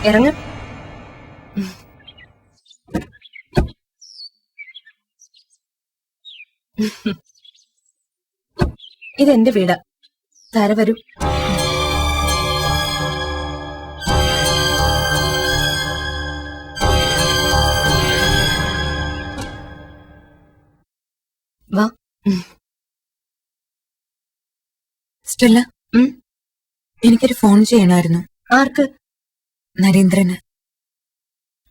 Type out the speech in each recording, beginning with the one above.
ഇറങ്ങ. ഇതെന്റെ വീടാ. താര വരൂ. വാ. സ്റ്റെല്ല, എനിക്കൊരു ഫോൺ ചെയ്യണമായിരുന്നു. ആർക്ക്? നരേന്ദ്രന്.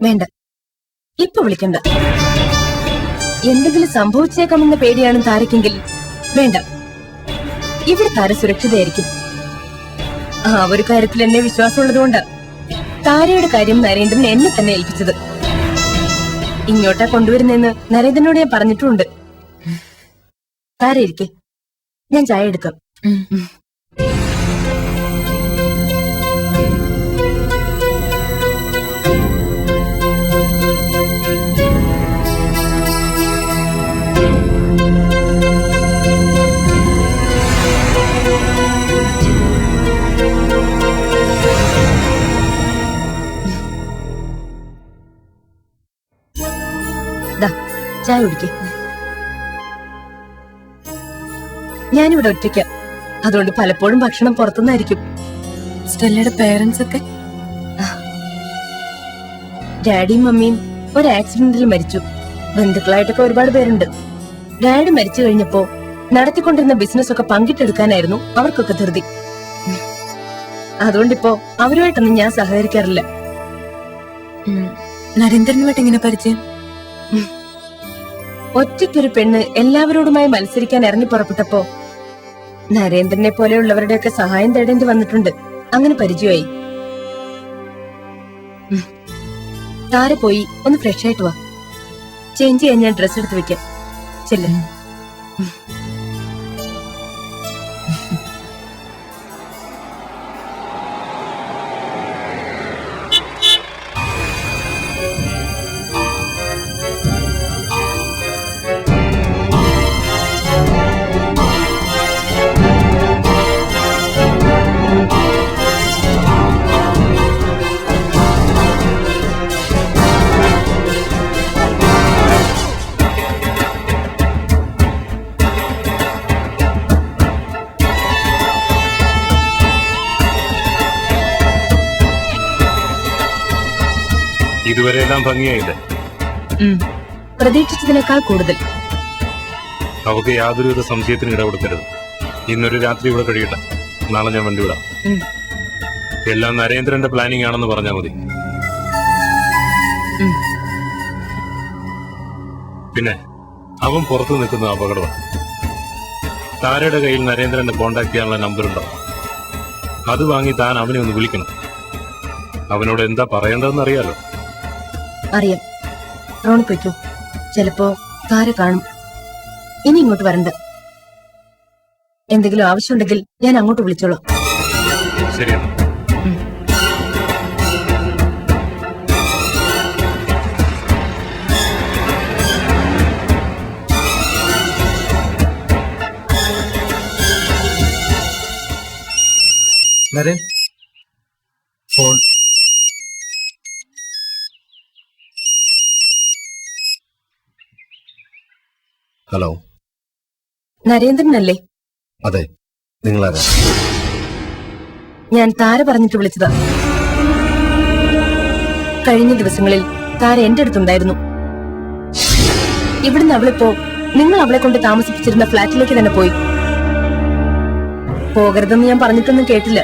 വേണ്ട, ഇപ്പൊ വിളിക്കണ്ട. എന്തെങ്കിലും സംഭവിച്ചേക്കാമെന്ന പേടിയാണ് താരക്കെങ്കിൽ വേണ്ട. ഇവിടെ താര സുരക്ഷിതയായിരിക്കും. ആ ഒരു കാര്യത്തിൽ എന്നെ വിശ്വാസമുള്ളതുകൊണ്ട് താരയുടെ കാര്യം നരേന്ദ്രൻ എന്നെ തന്നെ ഏൽപ്പിച്ചത്. ഇങ്ങോട്ടാ കൊണ്ടുവരുന്നെന്ന് നരേന്ദ്രനോട് ഞാൻ പറഞ്ഞിട്ടുമുണ്ട്. താര ഇരിക്കെ, ഞാൻ ചായ എടുക്കാം. ചായ കുടിക്ക. ഞാനിവിടെ ഒറ്റയ്ക്ക, അതുകൊണ്ട് പലപ്പോഴും ഭക്ഷണം പുറത്തുനിന്നായിരിക്കും. സ്റ്റെല്ലയുടെ പേരൻസ് ഒക്കെ? ഡാഡിയും മമ്മിയും ഒരു ആക്സിഡന്റിൽ മരിച്ചു. ബന്ധുക്കളായിട്ടൊക്കെ ഒരുപാട് പേരുണ്ട്. ഡാഡി മരിച്ചു കഴിഞ്ഞപ്പോ നടത്തിക്കൊണ്ടിരുന്ന ബിസിനസ് ഒക്കെ പങ്കിട്ടെടുക്കാനായിരുന്നു അവർക്കൊക്കെ ധൃതി. അതുകൊണ്ടിപ്പോ അവരുമായിട്ടൊന്നും ഞാൻ സഹകരിക്കാറില്ല. നരേന്ദ്രനുമായിട്ട് എങ്ങനെ പരിചയം? ഒറ്റയ്ക്കൊരു പെണ്ണ് എല്ലാവരോടുമായി മത്സരിക്കാൻ ഇറങ്ങി പുറപ്പെട്ടപ്പോ നരേന്ദ്രനെ പോലെയുള്ളവരുടെയൊക്കെ സഹായം തേടേണ്ടി വന്നിട്ടുണ്ട്. അങ്ങനെ പരിചയമായി. താര പോയി ഒന്ന് ഫ്രഷ് ആയിട്ട് വാ. ചേഞ്ച് ചെയ്യാൻ ഞാൻ ഡ്രസ് എടുത്ത് വെക്കാം. ചെല്ല. ഇതുവരെയെല്ലാം ഭംഗിയായില്ലേ? പ്രതീക്ഷിച്ചതിനേക്കാൾ കൂടുതൽ. അവക്ക് യാതൊരുവിധ സംശയത്തിന് ഇടപെടുത്തരുത്. ഇന്നൊരു രാത്രി ഇവിടെ കഴിയട്ടെ, നാളെ ഞാൻ വണ്ടി വിടാം. എല്ലാം നരേന്ദ്രന്റെ പ്ലാനിങ് ആണെന്ന് പറഞ്ഞാൽ മതി. പിന്നെ അവൻ പുറത്തു നിൽക്കുന്ന അപകടമാണ്. താരയുടെ കയ്യിൽ നരേന്ദ്രന്റെ കോണ്ടാക്ട് ചെയ്യാനുള്ള നമ്പർ ഉണ്ടാവും. അത് വാങ്ങി താൻ അവനെ ഒന്ന് വിളിക്കണം. അവനോട് എന്താ പറയേണ്ടതെന്ന് അറിയാലോ. അറിയാം. റോണി പൊയ്ക്കോ, ചിലപ്പോ താര കാണും. ഇനി ഇങ്ങോട്ട് വരണ്ട. എന്തെങ്കിലും ആവശ്യമുണ്ടെങ്കിൽ ഞാൻ അങ്ങോട്ട് വിളിച്ചോളാം. ശരിയാണ്. നരേൻ, ഫോൺ. ഹലോ, നരേന്ദ്രനല്ലേ? അതെ, നിങ്ങളാരാ? ഞാൻ താര പറഞ്ഞിട്ട് വിളിച്ചതാ. കഴിഞ്ഞ ദിവസങ്ങളിൽ താര എന്റെ അടുത്തുണ്ടായിരുന്നു. ഇവിടുന്ന് അവളിപ്പോ നിങ്ങൾ അവളെ കൊണ്ട് താമസിപ്പിച്ചിരുന്ന ഫ്ലാറ്റിലേക്ക് തന്നെ പോയി. പോകരുതെന്ന് ഞാൻ പറഞ്ഞിട്ടൊന്നും കേട്ടില്ല.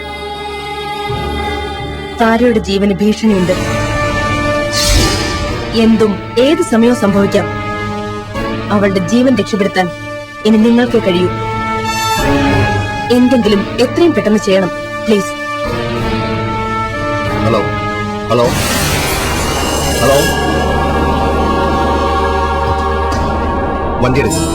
താരയുടെ ജീവന് ഭീഷണിയുണ്ട്. എന്തും ഏത് സമയവും സംഭവിക്കാം. അവളുടെ ജീവൻ രക്ഷപ്പെടുത്താൻ ഇനി നിങ്ങൾക്ക് കഴിയൂ. എന്തെങ്കിലും എത്രയും പെട്ടെന്ന് ചെയ്യണം, പ്ലീസ്. ഹലോ ഹലോ ഹലോ, വണ്ടി എടുക്കും.